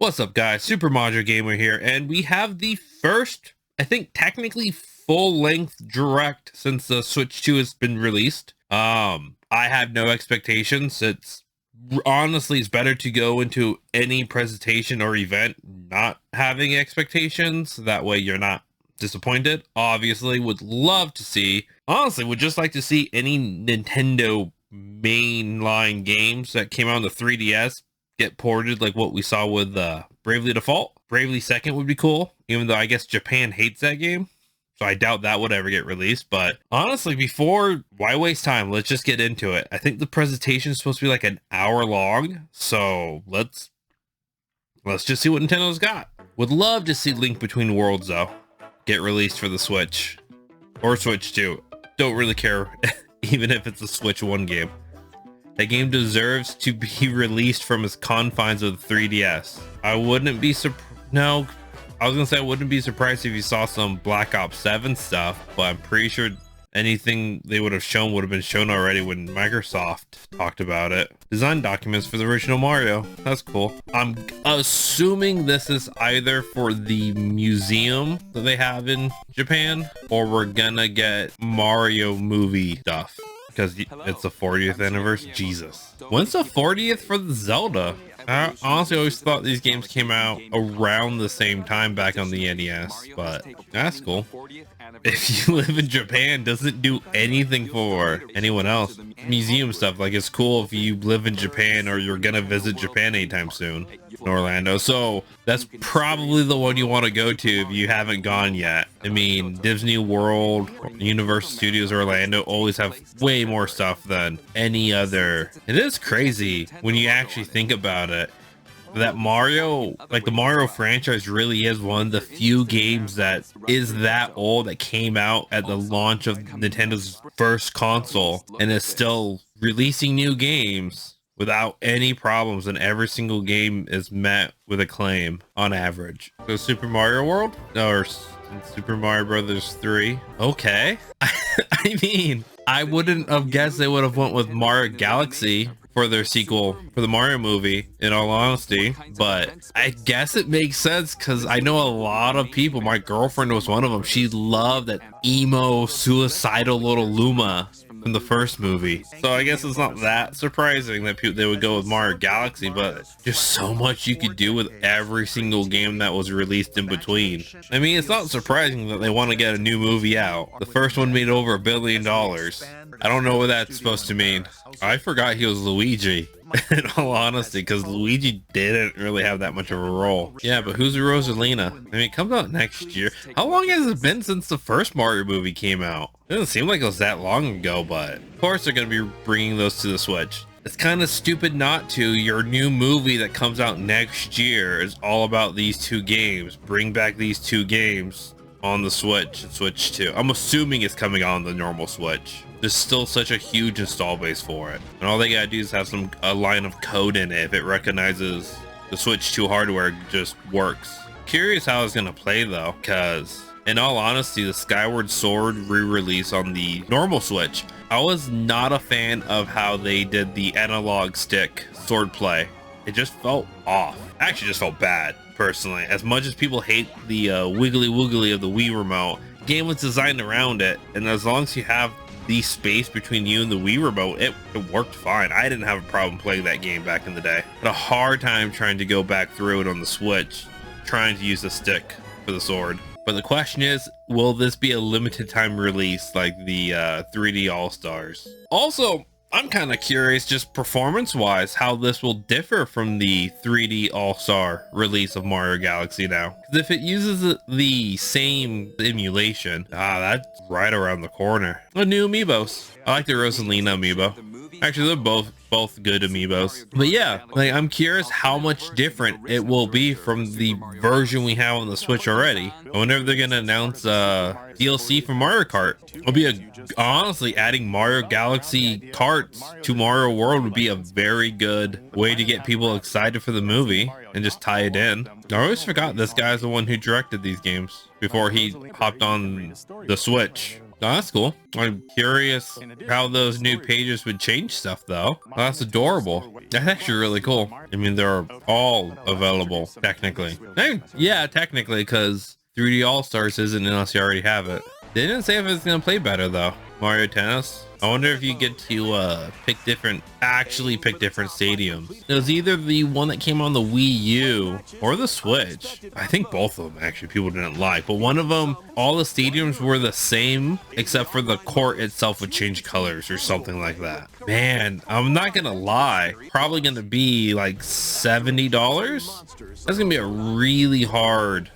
What's up, guys? Super Macho Gamer here, and we have the first, I think, technically full-length direct since the Switch 2 has been released. I have no expectations. It's better to go into any presentation or event not having expectations. That way you're not disappointed. Obviously, would just like to see any Nintendo mainline games that came out on the 3DS get ported, like what we saw with Bravely Default. Bravely Second would be cool, even though I guess Japan hates that game, so I doubt that would ever get released. But honestly, before why waste time, let's just get into it. I think the presentation is supposed to be like an hour long, so let's just see what Nintendo's got. Would love to see Link Between Worlds though get released for the Switch or Switch 2. Don't really care even if it's a Switch 1 game. That game deserves to be released from its confines of the 3DS. I wouldn't be no, I was gonna say I wouldn't be surprised if you saw some Black Ops 7 stuff, but I'm pretty sure anything they would have shown would have been shown already when Microsoft talked about it. Design documents for the original Mario. That's cool. I'm assuming this is either for the museum that they have in Japan, or we're gonna get Mario movie stuff. Because it's the 40th anniversary. Jesus. When's the 40th for the Zelda? I honestly always thought these games came out around the same time back on the NES, but that's cool. If you live in Japan, doesn't do anything for anyone else. Museum stuff, like it's cool if you live in Japan or you're gonna visit Japan anytime soon in Orlando. So that's probably the one you want to go to if you haven't gone yet. I mean, Disney World, Universal Studios Orlando always have way more stuff than any other. It is crazy when you actually think about it, that Mario, like the Mario franchise, really is one of the few games that is that old, that came out at the launch of Nintendo's first console and is still releasing new games without any problems, and every single game is met with acclaim on average. So Super Mario World or Super Mario Brothers 3. Okay. I mean, I wouldn't have guessed they would have went with Mario Galaxy for their sequel for the Mario movie, in all honesty, but I guess it makes sense because I know a lot of people, my girlfriend was one of them, she loved that emo suicidal little Luma from the first movie. So I guess it's not that surprising that they would go with Mario Galaxy, but just so much you could do with every single game that was released in between. I mean, it's not surprising that they want to get a new movie out. The first one made over $1 billion. I don't know what that's supposed to mean. I forgot he was Luigi, in all honesty, because Luigi didn't really have that much of a role. Yeah, but who's Rosalina? I mean, it comes out next year. How long has it been since the first Mario movie came out? It doesn't seem like it was that long ago, but of course they're going to be bringing those to the Switch. It's kind of stupid not to. Your new movie that comes out next year is all about these two games. Bring back these two games on the Switch and Switch 2. I'm assuming it's coming on the normal Switch. There's still such a huge install base for it, and all they gotta do is have a line of code in it. If it recognizes the Switch 2 hardware, it just works. Curious how it's gonna play though, because in all honesty, the Skyward Sword re-release on the normal Switch, I was not a fan of how they did the analog stick sword play. It just felt off. Actually, just felt bad personally. As much as people hate the wiggly woogly of the Wii remote, the game was designed around it, and as long as you have the space between you and the Wii remote, it worked fine. I didn't have a problem playing that game back in the day. Had a hard time trying to go back through it on the Switch, trying to use the stick for the sword. But the question is, will this be a limited time release like the 3D All-Stars? Also, I'm kind of curious, just performance wise, how this will differ from the 3D All-Star release of Mario Galaxy now. Because if it uses the same emulation, that's right around the corner. A new amiibos. I like the Rosalina amiibo. Actually, they're both good amiibos. But yeah, like, I'm curious how much different it will be from the version we have on the Switch already. I wonder if they're gonna announce DLC for Mario Kart. It'll be honestly, adding Mario Galaxy carts to Mario World would be a very good way to get people excited for the movie and just tie it in. I always forgot this guy's the one who directed these games before he hopped on the Switch. That's cool. I'm curious how those new pages would change stuff though. That's adorable. That's actually really cool. I mean, they're all available technically. Yeah, technically, because 3D All-Stars isn't unless you already have it. They didn't say if it's gonna play better though. Mario Tennis. I wonder if you get to actually pick different stadiums. It was either the one that came on the Wii U or the Switch. I think both of them actually people didn't like, but one of them, all the stadiums were the same except for the court itself would change colors or something like that. Man, I'm not gonna lie, probably gonna be like $70. That's gonna be a really hard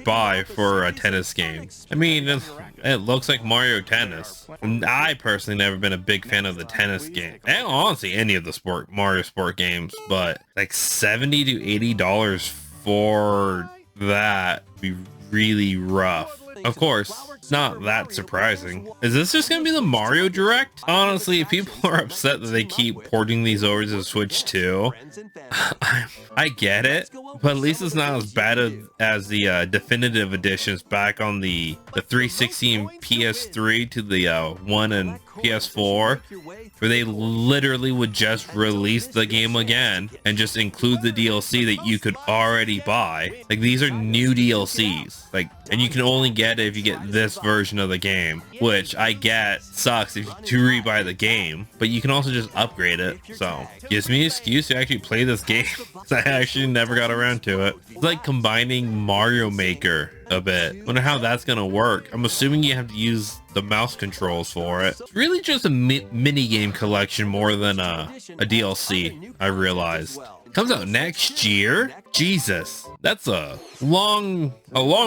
buy for a tennis game. I mean, it looks like Mario Tennis. And I personally never been a big fan of the tennis game, and honestly any of the Mario Sport games, but like $70 to $80 for that would be really rough. Of course, it's not that surprising. Is this just gonna be the Mario Direct? Honestly, if people are upset that they keep porting these over to Switch 2, I get it, but at least it's not as bad as the definitive editions back on the 360 and PS3 to the 1 and PS4, where they literally would just release the game again and just include the DLC that you could already buy. Like, these are new DLCs, like, and you can only get it if you get this version of the game, which I get sucks if you do rebuy the game, but you can also just upgrade it. So gives me an excuse to actually play this game. I actually never got around to it. It's like combining Mario Maker a bit. Wonder how that's gonna work. I'm assuming you have to use the mouse controls for it. It's really just a mini game collection more than a DLC, I realized. Comes out next year? Jesus, that's a long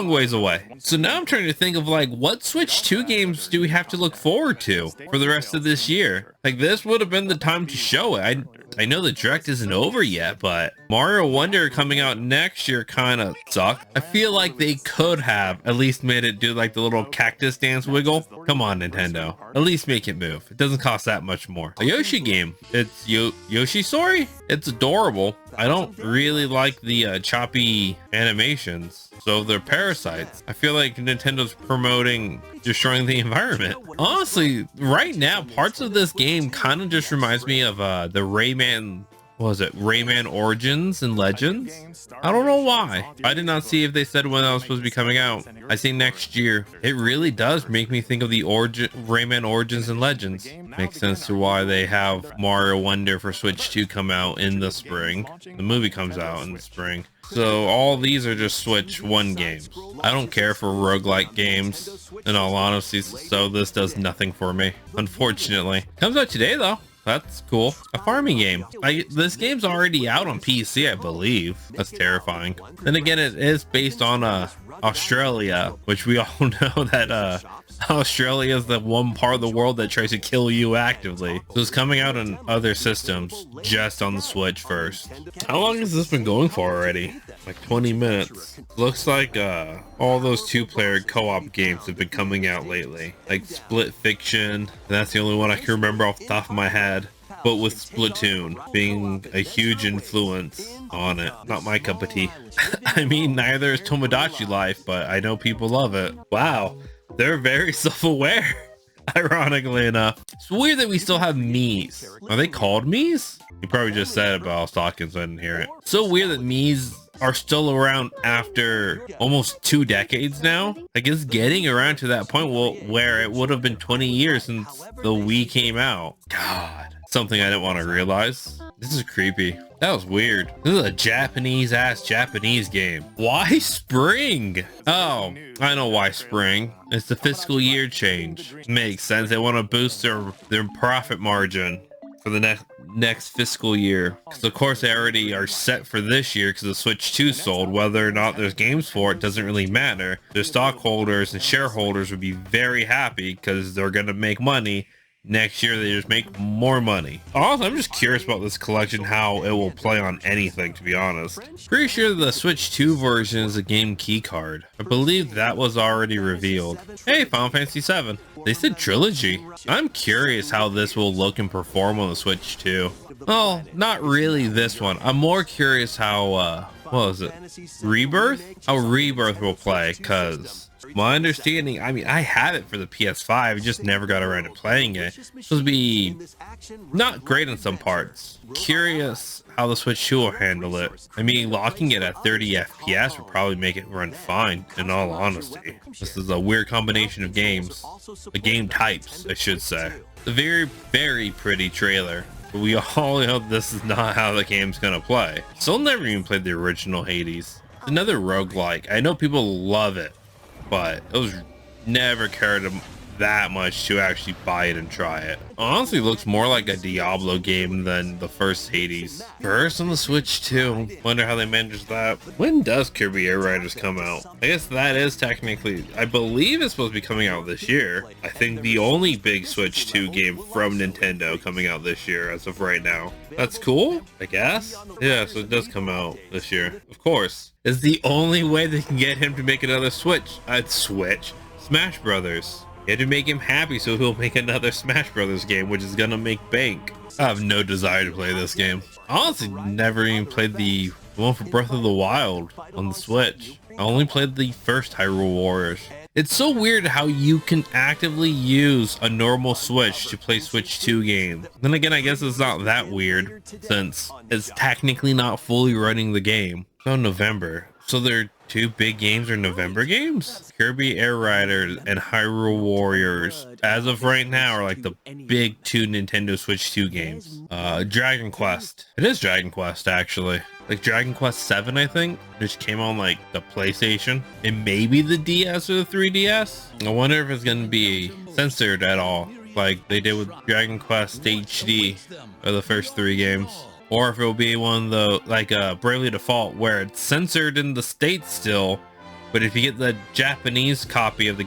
ways away. So now I'm trying to think of like, what Switch 2 games do we have to look forward to for the rest of this year? Like, this would have been the time to show it. I know the direct isn't over yet, but Mario Wonder coming out next year kind of sucked. I feel like they could have at least made it do like the little cactus dance wiggle. Come on, Nintendo. At least make it move. It doesn't cost that much more. A Yoshi game. It's Yoshi Story. It's adorable. I don't really like the choppy animations. So they're parasites. I feel like Nintendo's promoting destroying the environment. Honestly, right now, parts of this game kind of just reminds me of the Rayman, what was it? Rayman Origins and Legends? I don't know why. I did not see if they said when that was supposed to be coming out. I say next year. It really does make me think of the Rayman Origins and Legends. Makes sense to why they have Mario Wonder for Switch 2 come out in the spring. The movie comes out in the spring. So all these are just Switch 1 games. I don't care for roguelike games, in all honesty, so this does nothing for me, unfortunately. Comes out today though. That's cool. A farming game. This game's already out on PC, I believe. That's terrifying. Then again, it is based on Australia, which we all know that Australia is the one part of the world that tries to kill you actively. So it's coming out on other systems, just on the Switch first. How long has this been going for already? Like 20 minutes. Looks like all those two-player co-op games have been coming out lately. Like Split Fiction, and that's the only one I can remember off the top of my head. But with Splatoon being a huge influence on it. Not my cup of tea. I mean, neither is Tomodachi Life, but I know people love it. Wow. They're very self-aware, ironically enough. It's weird that we still have Mii's. Are they called Mii's? You probably just said it, but I was talking, so I didn't hear it. So weird that Mii's are still around after almost 2 decades now. Like, it's getting around to that point where it would have been 20 years since the Wii came out. God, something I didn't want to realize. This is creepy. That was weird. This is a Japanese game. Why spring? Oh, I know why spring. It's the fiscal year change. Makes sense. They want to boost their profit margin for the next fiscal year, because of course they already are set for this year because the Switch 2 sold. Whether or not there's games for it doesn't really matter. Their stockholders and shareholders would be very happy because they're going to make money. Next year they just make more money. Also, I'm just curious about this collection, how it will play on anything, to be honest. Pretty sure the Switch 2 version is a game key card. I believe that was already revealed. Hey, Final Fantasy 7. They said trilogy. I'm curious how this will look and perform on the Switch 2. Well, not really this one. I'm more curious how what was it? Rebirth? Oh, Rebirth will play, because my understanding, I mean, I have it for the PS5, just never got around to playing it. It's supposed to be not great in some parts. Curious how the Switch 2 will handle it. I mean, locking it at 30 FPS would probably make it run fine, in all honesty. This is a weird combination of games. Game types, I should say. A very, very pretty trailer. But we all know this is not how the game's gonna play. Still never even played the original Hades. It's another roguelike. I know people love it, but it was never cared that much to actually buy it and try it. Honestly, looks more like a Diablo game than the first Hades. First on the Switch 2. Wonder how they managed that. When does Kirby Air Riders come out? I guess that is technically, I believe it's supposed to be coming out this year. I think the only big Switch 2 game from Nintendo coming out this year as of right now. That's cool, I guess. Yeah, so it does come out this year. Of course. It's the only way they can get him to make another Switch. Smash Brothers. You have to make him happy so he'll make another Smash Brothers game, which is gonna make bank. I have no desire to play this game. Honestly, never even played the one for Breath of the Wild on the Switch. I only played the first Hyrule Warriors. It's so weird how you can actively use a normal Switch to play Switch 2 games. Then again, I guess it's not that weird since it's technically not fully running the game. So November. So their two big games are November games? Kirby Air Riders and Hyrule Warriors, as of right now, are like the big two Nintendo Switch 2 games. Dragon Quest. It is Dragon Quest, actually. Like Dragon Quest 7, I think, which came on like the PlayStation and maybe the DS or the 3DS. I wonder if it's going to be censored at all, like they did with Dragon Quest HD or the first 3 games. Or if it'll be one of the, like Bravely Default, where it's censored in the States still, but if you get the Japanese copy of the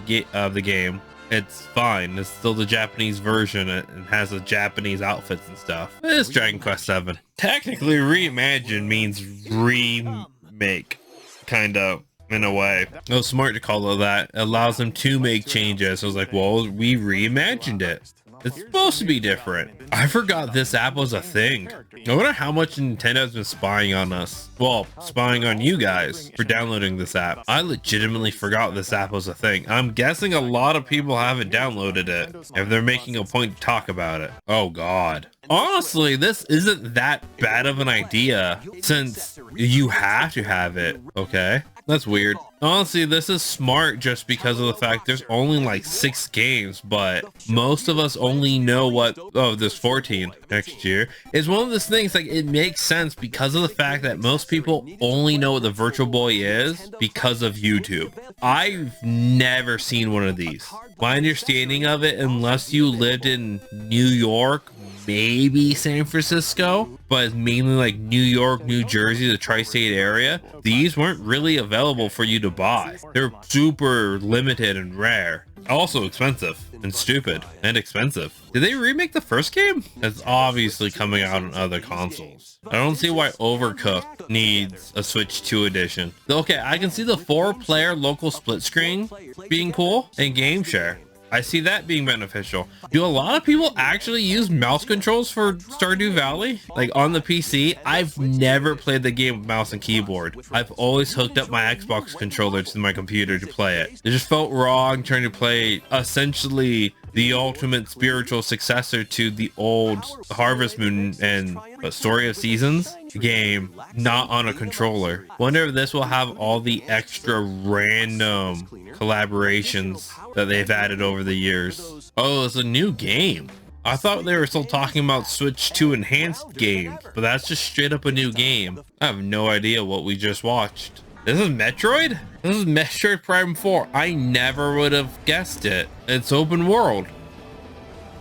game, it's fine. It's still the Japanese version. It has the Japanese outfits and stuff. It's Dragon Quest 7. Technically, reimagine means remake, kind of, in a way. It was smart to call it that. It allows them to make changes. I was like, well, we reimagined it. It's supposed to be different. I forgot this app was a thing. I wonder how much Nintendo's been spying on us. Well, spying on you guys for downloading this app. I legitimately forgot this app was a thing. I'm guessing a lot of people haven't downloaded it if they're making a point to talk about it. Oh God. Honestly, this isn't that bad of an idea since you have to have it, okay? That's weird. Honestly, this is smart just because of the fact there's only like 6 games, but most of us only know what, oh, there's 14 next year. It's one of those things, like, it makes sense because of the fact that most people only know what the Virtual Boy is because of YouTube. I've never seen one of these. My understanding of it, unless you lived in New York, maybe San Francisco, but it's mainly like New York, New Jersey, the tri-state area, these weren't really available for you to buy. They're super limited and rare. Also expensive and stupid and expensive. Did they remake the first game? It's obviously coming out on other consoles. I don't see why Overcooked needs a Switch 2 edition. Okay, I can see the 4-player local split screen being cool and game share. I see that being beneficial. Do a lot of people actually use mouse controls for Stardew Valley? Like on the PC? I've never played the game with mouse and keyboard. I've always hooked up my Xbox controller to my computer to play it. It just felt wrong trying to play essentially the ultimate spiritual successor to the old Harvest Moon and Story of Seasons game, not on a controller. Wonder if this will have all the extra random collaborations that they've added over the years. Oh, it's a new game. I thought they were still talking about Switch 2 enhanced games, but that's just straight up a new game. I have no idea what we just watched. This is Metroid? This is Metroid Prime 4. I never would have guessed it. It's open world.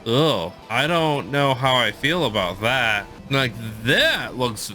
Ugh, I don't know how I feel about that. Like, that looks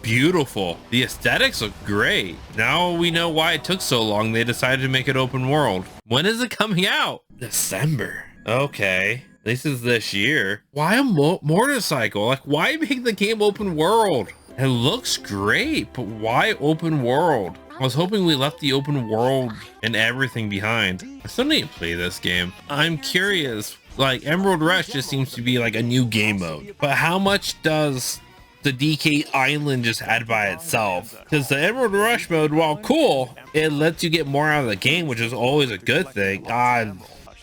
beautiful. The aesthetics look great. Now we know why it took so long. They decided to make it open world. When is it coming out? December. Okay. This is this year. Why a motorcycle? Like, why make the game open world? It looks great, but why open world? I was hoping we left the open world and everything behind. I still need to play this game. I'm curious. Like, Emerald Rush just seems to be like a new game mode. But how much does the DK Island just had by itself. Because the Emerald Rush mode, while cool, it lets you get more out of the game, which is always a good thing.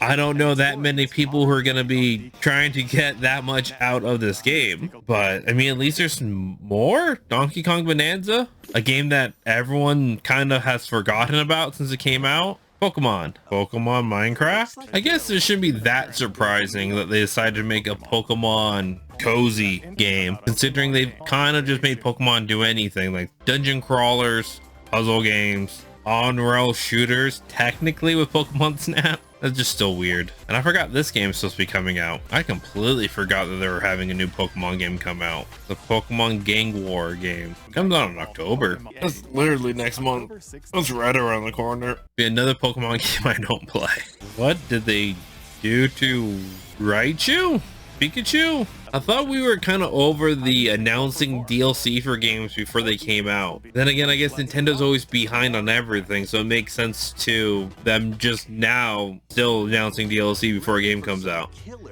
I don't know that many people who are going to be trying to get that much out of this game. But, I mean, at least there's more. Donkey Kong Bonanza, a game that everyone kind of has forgotten about since it came out. Pokemon Minecraft. I guess it shouldn't be that surprising that they decided to make a Pokemon cozy game, considering they've kind of just made Pokemon do anything, like dungeon crawlers, puzzle games, on-rail shooters, technically with Pokemon Snap. That's just still weird. And I forgot this game is supposed to be coming out. I completely forgot that they were having a new Pokemon game come out. The Pokemon Gang War game. It comes out in October. That's literally next month. That's right around the corner. Be another Pokemon game I don't play. What did they do to Raichu? Pikachu? I thought we were kind of over the announcing DLC for games before they came out. Then again, I guess Nintendo's always behind on everything, so it makes sense to them just now still announcing DLC before a game comes out.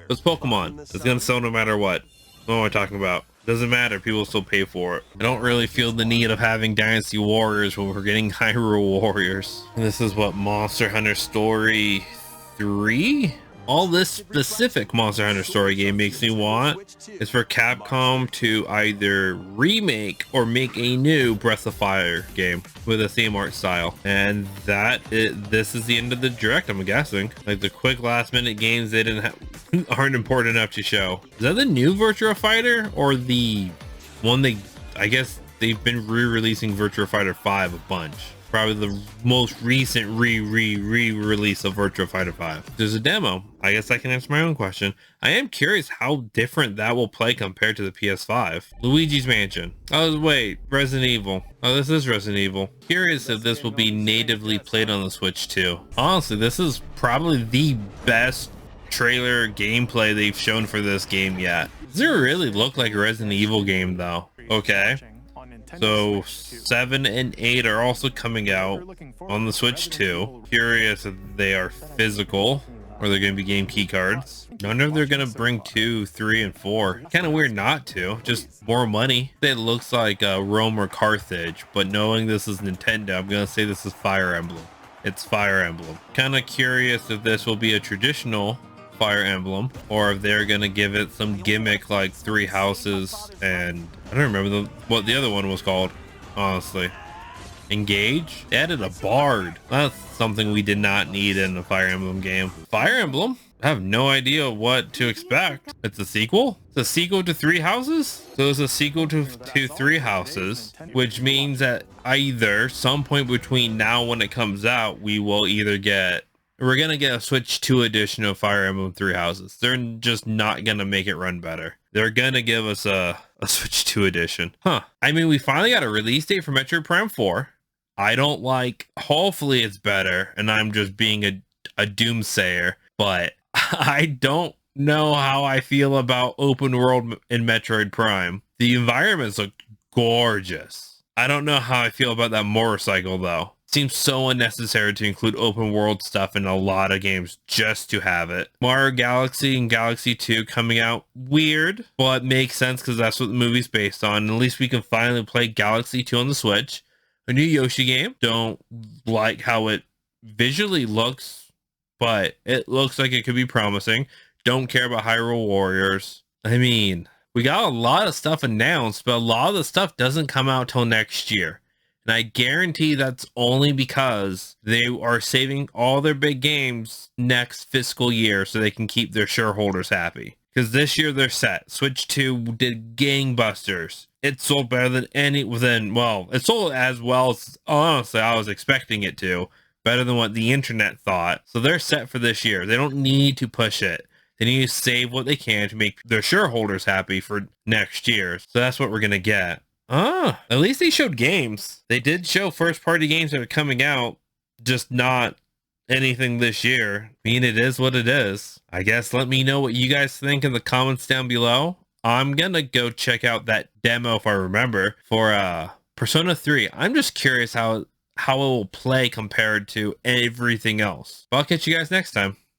It's Pokemon. It's gonna sell no matter what. What am I talking about? Doesn't matter, people still pay for it. I don't really feel the need of having Dynasty Warriors when we're getting Hyrule Warriors. And this is what, Monster Hunter Story 3? All this specific Monster Hunter Story game makes me want is for Capcom to either remake or make a new Breath of Fire game with a theme art style. And this is the end of the direct, I'm guessing. Like the quick last minute games they didn't have aren't important enough to show. Is that the new Virtua Fighter or the one I guess they've been re-releasing Virtua Fighter 5 a bunch. Probably the most recent re-release of Virtua Fighter 5. There's a demo. I guess I can answer my own question. I am curious how different that will play compared to the PS5. Luigi's Mansion. Oh wait, Resident Evil. Oh, this is Resident Evil. Curious if this will be natively played on the Switch too. Honestly, this is probably the best trailer gameplay they've shown for this game yet. Does it really look like a Resident Evil game though? Okay. So 7 and 8 are also coming out on the Switch too. Curious if they are physical or they're going to be game key cards. I wonder if they're going to bring 2, 3, and 4. Kind of weird not to. Just more money. It looks like Rome or Carthage, but knowing this is Nintendo, I'm going to say this is Fire Emblem. It's Fire Emblem. Kind of curious if this will be a traditional Fire Emblem or if they're gonna give it some gimmick like 3 houses and I don't remember what the other one was called, honestly. Engage? They added a bard. That's something we did not need in a Fire Emblem game. Fire Emblem? I have no idea what to expect. It's a sequel? It's a sequel to 3 houses? So it's a sequel to 3 houses, which means that either some point between now when it comes out, we're gonna get a Switch 2 edition of Fire Emblem 3 Houses. They're just not gonna make it run better. They're gonna give us a Switch 2 edition. Huh. I mean, we finally got a release date for Metroid Prime 4. Hopefully it's better, and I'm just being a doomsayer, but I don't know how I feel about open world in Metroid Prime. The environments look gorgeous. I don't know how I feel about that motorcycle though. Seems so unnecessary to include open world stuff in a lot of games just to have it. Mario Galaxy and Galaxy 2 coming out, weird, but makes sense because that's what the movie's based on. At least we can finally play Galaxy 2 on the Switch. A new Yoshi game. Don't like how it visually looks, but it looks like it could be promising. Don't care about Hyrule Warriors. I mean, we got a lot of stuff announced, but a lot of the stuff doesn't come out till next year. And I guarantee that's only because they are saving all their big games next fiscal year so they can keep their shareholders happy. Because this year they're set. Switch 2 did gangbusters. It sold better than it sold as well as, honestly, I was expecting it to. Better than what the internet thought. So they're set for this year. They don't need to push it. They need to save what they can to make their shareholders happy for next year. So that's what we're going to get. At least they showed games. They did show first party games that are coming out, just not anything this year. I mean, it is what it is. I guess let me know what you guys think in the comments down below. I'm gonna go check out that demo if I remember for Persona 3. I'm just curious how it will play compared to everything else. But I'll catch you guys next time.